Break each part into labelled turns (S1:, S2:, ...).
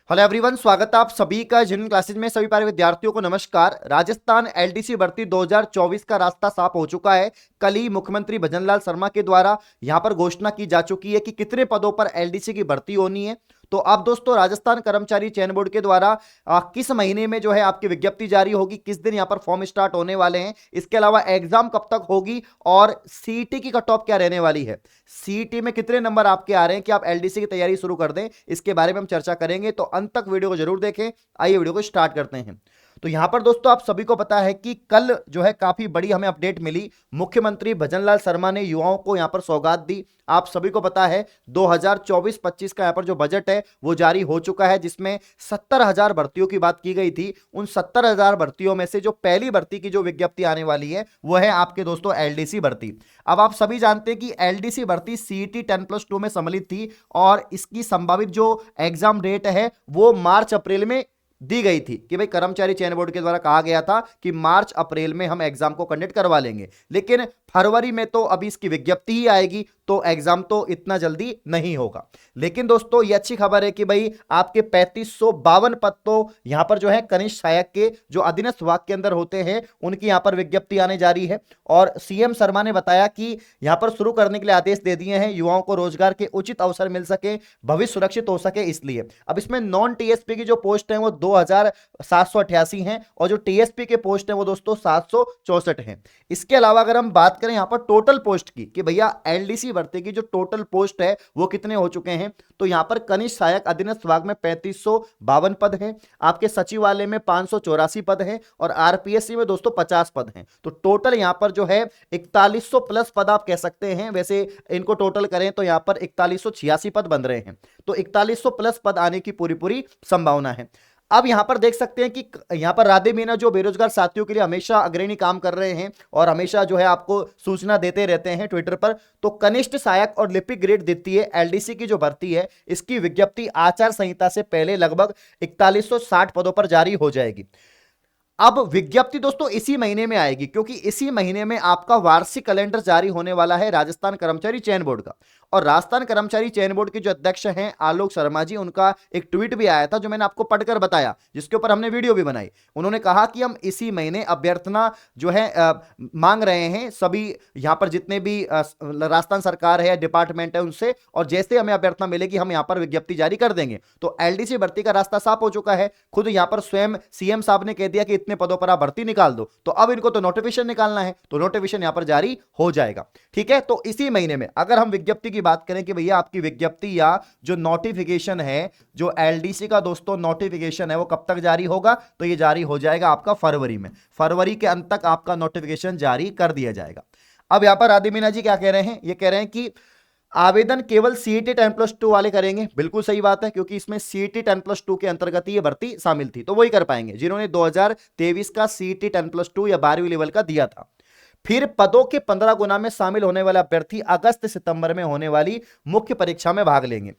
S1: Hello everyone, स्वागत है आप सभी का जिन क्लासेज में। सभी प्यारे विद्यार्थियों को नमस्कार। राजस्थान एलडीसी भर्ती 2024 का रास्ता साफ हो चुका है। कल ही मुख्यमंत्री भजनलाल शर्मा के द्वारा यहां पर घोषणा की जा चुकी है कि कितने पदों पर एलडीसी की भर्ती होनी है। तो अब दोस्तों राजस्थान कर्मचारी चयन बोर्ड के द्वारा किस महीने में जो है आपकी विज्ञप्ति जारी होगी, किस दिन यहां पर फॉर्म स्टार्ट होने वाले हैं, इसके अलावा एग्जाम कब तक होगी और सीईटी की कट ऑफ क्या रहने वाली है, सीईटी में कितने नंबर आपके आ रहे हैं कि आप एलडीसी की तैयारी शुरू कर दें, इसके बारे में हम चर्चा करेंगे। तो अंत तक वीडियो को जरूर देखें। आइए वीडियो को स्टार्ट करते हैं। तो यहां पर दोस्तों आप सभी को पता है कि कल जो है काफी बड़ी हमें अपडेट मिली। मुख्यमंत्री भजनलाल शर्मा ने युवाओं को यहां पर सौगात दी। आप सभी को पता है 2024-25 का यहां पर जो बजट है वो जारी हो चुका है, जिसमें 70,000 भर्तियों की बात की गई थी। उन 70,000 भर्तियों में से जो पहली भर्ती की जो विज्ञप्ति आने वाली है वो है आपके दोस्तों एलडीसी भर्ती। अब आप सभी जानते हैं कि एलडीसी भर्ती सीईटी 10+2 में सम्मिलित थी और इसकी संभावित जो एग्जाम डेट है वो मार्च अप्रैल में दी गई थी कि भाई कर्मचारी चयन बोर्ड के द्वारा कहा गया था कि मार्च अप्रैल में हम एग्जाम को कंडक्ट करवा लेंगे, लेकिन फरवरी में तो अभी इसकी विज्ञप्ति ही आएगी, तो एग्जाम तो इतना जल्दी नहीं होगा। लेकिन दोस्तों ये अच्छी खबर है कि भाई आपके 3552 पद तो यहां पर जो है कनिष्ठ सहायक के जो अधीनस्थ विभाग के अंदर होते हैं उनकी यहां पर विज्ञप्ति आने जा रही है। और सीएम शर्मा ने बताया कि यहां पर शुरू करने के लिए आदेश दे दिए हैं, युवाओं को रोजगार के उचित अवसर मिल सके, भविष्य सुरक्षित हो सके, इसलिए अब इसमें नॉन टीएसपी की जो पोस्ट है वो 2788 हैं और जो टीएसपी के पोस्ट है वो दोस्तों 764 हैं। इसके अलावा अगर हम बात करें यहां पर टोटल पोस्ट की कि भैया एलडीसी भर्ती की जो टोटल पोस्ट है वो कितने हो चुके हैं, तो यहां पर कनिष्ठ सहायक अधीनस्थ विभाग में 3552 पद हैं, आपके सचिवालय में 584 पद हैं और आरपीएससी में दोस्तों 50 पद हैं। तो टोटल यहां पर जो है 4100 प्लस पद आप कह सकते हैं। वैसे इनको टोटल करें तो यहां पर 4186 पद बन रहे हैं, तो 4100 प्लस पद आने की पूरी पूरी संभावना है। अब यहां पर देख सकते हैं कि यहां पर राधे मीना जो बेरोजगार साथियों के लिए हमेशा अग्रणी काम कर रहे हैं और हमेशा जो है आपको सूचना देते रहते हैं ट्विटर पर, तो कनिष्ठ सहायक और लिपिक ग्रेड द्वितीय एलडीसी की जो भर्ती है इसकी विज्ञप्ति आचार संहिता से पहले लगभग 4160 पदों पर जारी हो जाएगी। अब विज्ञप्ति दोस्तों इसी महीने में आएगी, क्योंकि इसी महीने में आपका वार्षिक कैलेंडर जारी होने वाला है राजस्थान कर्मचारी चयन बोर्ड का। और राजस्थान कर्मचारी चयन बोर्ड के जो अध्यक्ष हैं आलोक शर्मा जी, उनका एक ट्वीट भी आया था जो मैंने आपको पढ़कर बताया, जिसके ऊपर हमने वीडियो भी बनाई। उन्होंने कहा कि हम इसी महीने अभ्यर्थना जो है मांग रहे हैं सभी यहां पर जितने भी राजस्थान सरकार है, डिपार्टमेंट है उनसे, और जैसे हमें अभ्यर्थना मिलेगी हम यहां पर विज्ञप्ति जारी कर देंगे। तो एलडीसी भर्ती का रास्ता साफ हो चुका है। खुद यहां पर स्वयं सीएम साहब ने कह दिया कि इतने पदों पर आप भर्ती निकाल दो, तो अब इनको तो नोटिफिकेशन निकालना है, तो नोटिफिकेशन यहां पर जारी हो जाएगा। ठीक है, तो इसी महीने में अगर हम विज्ञप्ति की बात करें कि भैया आपकी विज्ञप्ति या जो नोटिफिकेशन है, जो एलडीसी का दोस्तों नोटिफिकेशन है वो कब तक जारी होगा, तो ये जारी हो जाएगा आपका फरवरी में। फरवरी के अंत तक आपका नोटिफिकेशन जारी कर दिया जाएगा। अब यहां पर राधे मीना जी क्या कह रहे हैं, ये कह रहे हैं कि आवेदन केवल सीईटी 10+2 वाले करेंगे। बिल्कुल सही बात है, क्योंकि इसमें सीईटी 10+2 के अंतर्गत ही ये भर्ती शामिल थी, तो वही कर पाएंगे जिन्होंने 2023 का सीईटी 10+2 या 12वीं लेवल का दिया था। फिर पदों के 15 गुना में शामिल होने वाला अभ्यर्थी अगस्त सितंबर में होने वाली मुख्य परीक्षा में भाग लेंगे।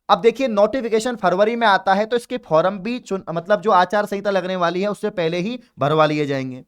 S1: अब देखिए नोटिफिकेशन फरवरी में आता है, तो इसके फॉर्म भी मतलब जो आचार संहिता लगने वाली है उससे पहले ही भरवा लिए जाएंगे।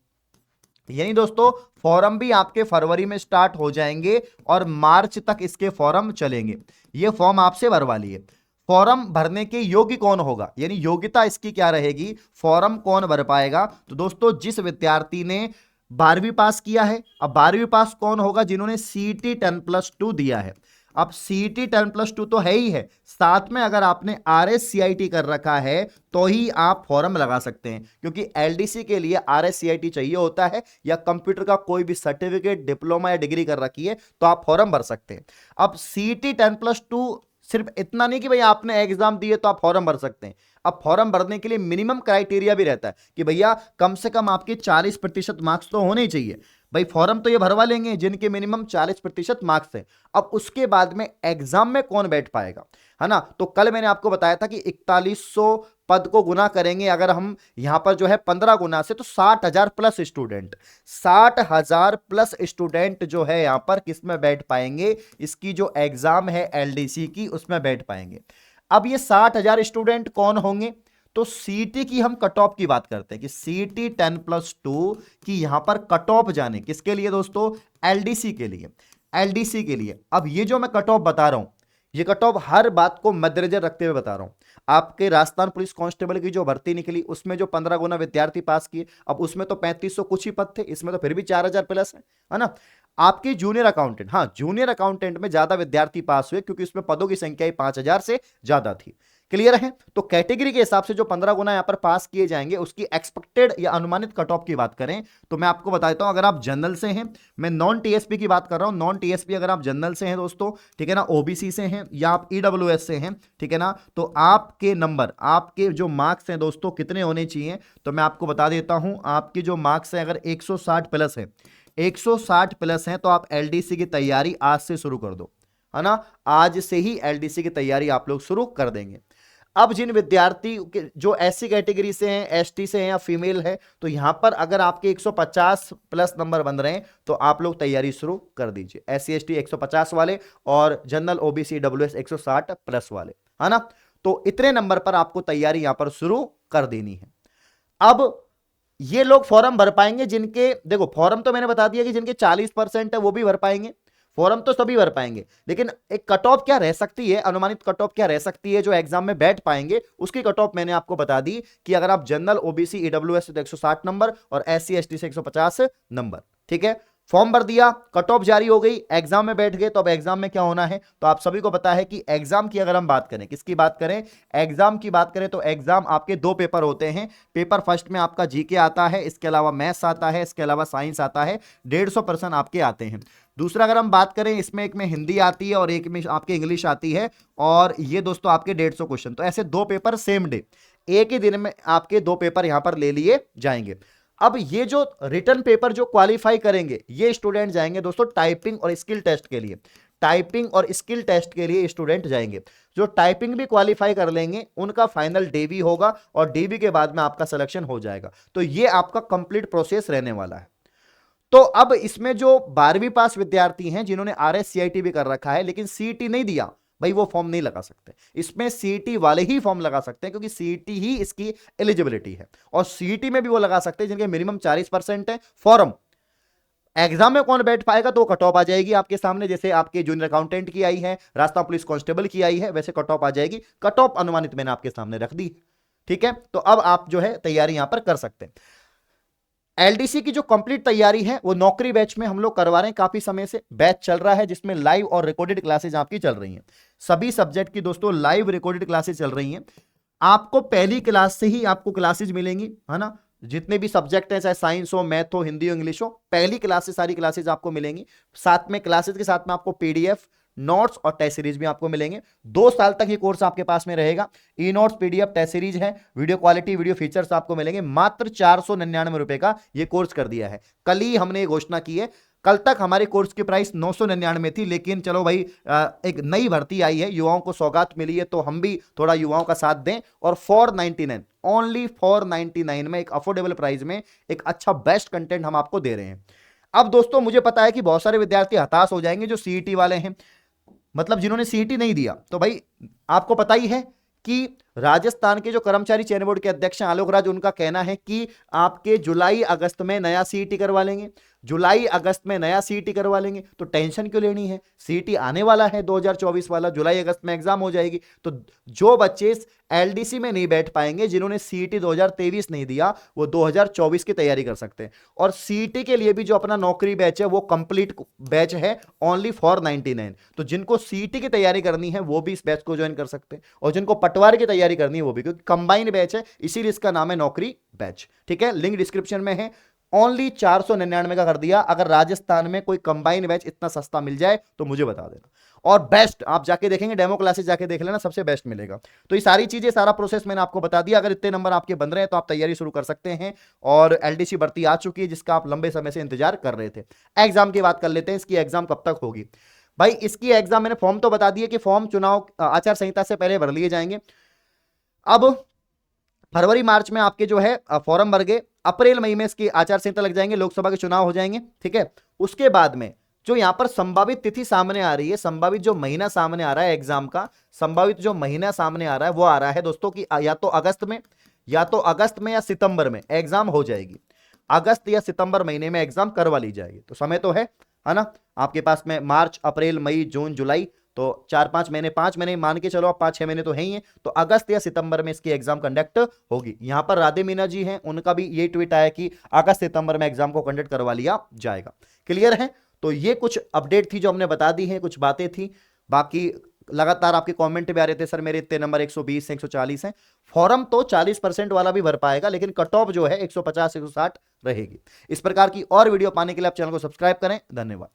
S1: यानी दोस्तों फॉर्म भी आपके फरवरी में स्टार्ट हो जाएंगे और मार्च तक इसके फॉर्म चलेंगे। ये फॉर्म आपसे भरवा लिए। फॉर्म भरने के योग्य कौन होगा, यानी योग्यता इसकी क्या रहेगी, फॉर्म कौन भर पाएगा, तो दोस्तों जिस विद्यार्थी ने 12वीं पास किया है। अब 12वीं पास कौन होगा, जिन्होंने सीईटी 10+2 दिया है। अब सीईटी 10+2 तो है ही है, साथ में अगर आपने आरएससीआईटी कर रखा है तो ही आप फॉर्म लगा सकते हैं, क्योंकि एलडीसी के लिए आरएससीआईटी चाहिए होता है, या कंप्यूटर का कोई भी सर्टिफिकेट, डिप्लोमा या डिग्री कर रखी है तो आप फॉर्म भर सकते हैं। अब सीईटी 10+2 सिर्फ इतना नहीं कि भाई आपने एग्जाम दिए तो आप फॉर्म भर सकते हैं। अब फॉर्म भरने के लिए मिनिमम क्राइटेरिया भी रहता है कि भैया कम से कम आपके 40% मार्क्स तो होने ही चाहिए। भाई फॉर्म तो ये भरवा लेंगे जिनके मिनिमम 40% मार्क्स हैं। अब उसके बाद में एग्जाम में कौन बैठ पाएगा, है ना। तो कल मैंने आपको बताया था कि 4100 पद को गुना करेंगे अगर हम यहां पर जो है 15 गुना से, तो 60,000 प्लस स्टूडेंट, 60,000 प्लस स्टूडेंट जो है यहां पर किस में बैठ पाएंगे, इसकी जो एग्जाम है एलडीसी की उसमें बैठ पाएंगे। अब ये 60,000 स्टूडेंट कौन होंगे, तो सीईटी की हम कट ऑफ की बात करते हैं कि सीईटी 10+2 की यहां पर कट ऑफ जाने किसके लिए दोस्तों, एलडीसी के लिए, एलडीसी के लिए। अब ये जो मैं कट ऑफ बता रहा हूं, ये कट ऑफ हर बात को मद्देनजर रखते हुए बता रहा हूं। आपके राजस्थान पुलिस कांस्टेबल की जो भर्ती निकली उसमें जो 15 गुना विद्यार्थी पास किए, अब उसमें तो 3500 कुछ ही पद थे, इसमें तो फिर भी 4000 प्लस है ना। आपकी जूनियर अकाउंटेंट, हाँ जूनियर अकाउंटेंट में ज्यादा विद्यार्थी पास हुए क्योंकि उसमें पदों की संख्या ही 5000 से ज्यादा थी। क्लियर है। तो कैटेगरी के हिसाब से जो 15 गुना यहां पर पास किए जाएंगे उसकी एक्सपेक्टेड या अनुमानित कट ऑफ की बात करें तो मैं आपको बता देता हूं, अगर आप जनरल से हैं, मैं नॉन टीएसपी की बात कर रहा हूं, नॉन टीएसपी अगर आप जनरल से हैं दोस्तों, ठीक है ना, ओबीसी से हैं या आप ईडब्ल्यूएस से हैं, ठीक है ना, तो आपके नंबर, आपके जो मार्क्स हैं दोस्तों कितने होने चाहिए, तो मैं आपको बता देता हूं, आपके जो मार्क्स हैं अगर 160 प्लस है, 160 प्लस है तो आप एलडीसी की तैयारी आज से शुरू कर दो, है ना, आज से ही एलडीसी की तैयारी आप लोग शुरू कर देंगे। अब जिन विद्यार्थी जो एससी कैटेगरी से हैं, एसटी से हैं या फीमेल है, तो यहां पर अगर आपके 150 प्लस नंबर बन रहे हैं तो आप लोग तैयारी शुरू कर दीजिए, एससी एसटी 150 वाले और जनरल ओबीसी डब्ल्यूएस 160 प्लस वाले, है ना। तो इतने नंबर पर आपको तैयारी यहां पर शुरू कर देनी है। अब ये लोग फॉर्म भर पाएंगे जिनके, देखो फॉर्म तो मैंने बता दिया कि जिनके 40% है वो भी भर पाएंगे, फॉर्म तो सभी भर पाएंगे, लेकिन एक कट ऑफ क्या रह सकती है, अनुमानित कट ऑफ क्या रह सकती है जो एग्जाम में बैठ पाएंगे, उसकी कट ऑफ मैंने आपको बता दी कि अगर आप जनरल ओबीसी ईडब्ल्यूएस से 160 नंबर और एससी एसटी से 150 नंबर, ठीक है, फॉर्म भर दिया, कट ऑफ जारी हो गई, एग्जाम में बैठ गए, तो अब एग्जाम में क्या होना है, तो आप सभी को पता है कि एग्जाम की अगर हम बात करें, किसकी बात करें, एग्जाम की बात करें, तो एग्जाम आपके दो पेपर होते हैं। पेपर फर्स्ट में आपका जीके आता है, इसके अलावा मैथ्स आता है, इसके अलावा साइंस आता है, 150% आपके आते हैं। दूसरा अगर हम बात करें, इसमें एक में हिंदी आती है और एक में आपके इंग्लिश आती है, और ये दोस्तों आपके 150 क्वेश्चन, तो ऐसे दो पेपर सेम डे, एक ही दिन में आपके दो पेपर यहां पर ले लिए जाएंगे। अब ये जो रिटर्न पेपर जो क्वालिफाई करेंगे ये स्टूडेंट जाएंगे दोस्तों टाइपिंग और स्किल टेस्ट के लिए, टाइपिंग और स्किल टेस्ट के लिए स्टूडेंट जाएंगे। जो टाइपिंग भी क्वालिफाई कर लेंगे उनका फाइनल डीवी होगा और डीवी के बाद में आपका सिलेक्शन हो जाएगा। तो ये आपका कंप्लीट प्रोसेस रहने वाला है। तो अब इसमें जो 12वीं पास विद्यार्थी हैं जिन्होंने आरएससीआईटी भी कर रखा है लेकिन सीईटी नहीं दिया, भाई वो फॉर्म नहीं लगा सकते, इसमें सीईटी वाले ही फॉर्म लगा सकते हैं क्योंकि सीईटी ही इसकी एलिजिबिलिटी है, और सीईटी में भी वो लगा सकते हैं जिनके मिनिमम 40% है। फॉर्म एग्जाम में कौन बैठ पाएगा तो कट ऑफ आ जाएगी आपके सामने, जैसे आपके जूनियर अकाउंटेंट की आई है, राजस्थान पुलिस कांस्टेबल की आई है, वैसे कट ऑफ आ जाएगी। कट ऑफ अनुमानित मैंने आपके सामने रख दी, ठीक है। तो अब आप जो है तैयारी यहां पर कर सकते हैं। एलडीसी की जो कंप्लीट तैयारी है वो नौकरी बैच में हम लोग करवा रहे हैं, काफी समय से बैच चल रहा है जिसमें लाइव और रिकॉर्डेड क्लासेज आपकी चल रही हैं। सभी सब्जेक्ट की दोस्तों लाइव रिकॉर्डेड क्लासेज चल रही हैं। आपको पहली क्लास से ही आपको क्लासेज मिलेंगी, है ना, जितने भी सब्जेक्ट हैं चाहे साइंस हो, मैथ हो, हिंदी हो, इंग्लिश हो, पहली क्लास से सारी क्लासेज आपको मिलेंगी। साथ में क्लासेज के साथ में आपको पीडीएफ, नोट्स और टेस्ट सीरीज भी आपको मिलेंगे। 2 साल तक ये कोर्स आपके पास में रहेगा। E notes, PDF, test series है, वीडियो क्वालिटी, वीडियो फीचर्स आपको मिलेंगे। मात्र 499 रुपए का ये कोर्स कर दिया है, कल ही हमने ये घोषणा की है। कल तक हमारे कोर्स की प्राइस 999 थी, लेकिन चलो भाई एक नई भर्ती आई है, युवाओं को सौगात मिली है, तो हम भी थोड़ा युवाओं का साथ दें और 499, ओनली 499 में एक अफोर्डेबल प्राइस में एक अच्छा बेस्ट कंटेंट हम आपको दे रहे हैं। अब दोस्तों मुझे पता है कि बहुत सारे विद्यार्थी हताश हो जाएंगे जो सीईटी वाले हैं, मतलब जिन्होंने सीईटी नहीं दिया। तो भाई आपको पता ही है कि राजस्थान के जो कर्मचारी चयन बोर्ड के अध्यक्ष हैं आलोक राज, उनका कहना है कि आपके जुलाई अगस्त में नया सीईटी करवा लेंगे, जुलाई अगस्त में नया सीईटी करवा लेंगे। तो टेंशन क्यों लेनी है, सीईटी आने वाला है 2024 वाला, जुलाई अगस्त में एग्जाम हो जाएगी। तो जो बच्चे एलडीसी में नहीं बैठ पाएंगे, जिन्होंने सीईटी 2023 नहीं दिया, वो 2024 की तैयारी कर सकते हैं। और सीईटी के लिए भी जो अपना नौकरी बैच है वो कंप्लीट बैच है, ओनली 499। तो जिनको सीईटी की तैयारी करनी है वो भी इस बैच को ज्वाइन कर सकते हैं, और जिनको पटवारी की तैयारी करनी है वो भी, क्योंकि कंबाइंड बैच है इसीलिए इसका नाम है नौकरी बैच, ठीक है। लिंक डिस्क्रिप्शन में है। ओनली 499 का कर दिया। अगर राजस्थान में कोई कंबाइन बैच इतना सस्ता मिल जाए तो मुझे बता देना। और बेस्ट आप जाके देखेंगे, डेमो क्लासेस जाके देख लेना, सबसे बेस्ट मिलेगा। तो ये सारी चीजें, सारा प्रोसेस मैंने आपको बता दिया। अगर इतने नंबर आपके बन रहे हैं तो आप तैयारी शुरू कर सकते हैं। और एलडीसी भर्ती आ चुकी है जिसका आप लंबे समय से इंतजार कर रहे थे। एग्जाम की बात कर लेते हैं, इसकी एग्जाम कब तक होगी। भाई इसकी एग्जाम मैंने फॉर्म तो बता दिए कि फॉर्म चुनाव आचार संहिता से पहले भर लिए जाएंगे। अब फरवरी मार्च में आपके जो है फॉर्म भर गए, अप्रैल मई में इसकी आचार संहिता लग जाएंगे, लोकसभा के चुनाव हो जाएंगे, ठीक है। उसके बाद में जो यहां पर संभावित तिथि सामने आ रही है, संभावित जो महीना सामने आ रहा है एग्जाम का, संभावित जो महीना सामने आ रहा है वो आ रहा है दोस्तों कि या तो अगस्त में, या सितंबर में एग्जाम हो जाएगी। अगस्त या सितंबर महीने में एग्जाम करवा ली जाएगी। तो समय तो है ना आपके पास में, मार्च, अप्रैल, मई, जून, जुलाई, तो 4-5 महीने, 5 महीने मान के चलो, अब 5-6 महीने तो है ही है, तो अगस्त या सितंबर में इसकी एग्जाम कंडक्ट होगी। यहां पर राधे मीना जी हैं, उनका भी ये ट्वीट आया कि अगस्त सितंबर में एग्जाम को कंडक्ट करवा लिया जाएगा। क्लियर है? तो ये कुछ अपडेट थी जो हमने बता दी है, कुछ बातें थी। बाकी लगातार आपके कमेंट भी आ रहे थे, सर मेरे इतने नंबर 120 140 हैं। फॉर्म तो 40% वाला भी भर पाएगा, लेकिन कट ऑफ जो है 150 160 रहेगी। इस प्रकार की और वीडियो पाने के लिए आप चैनल को सब्सक्राइब करें। धन्यवाद।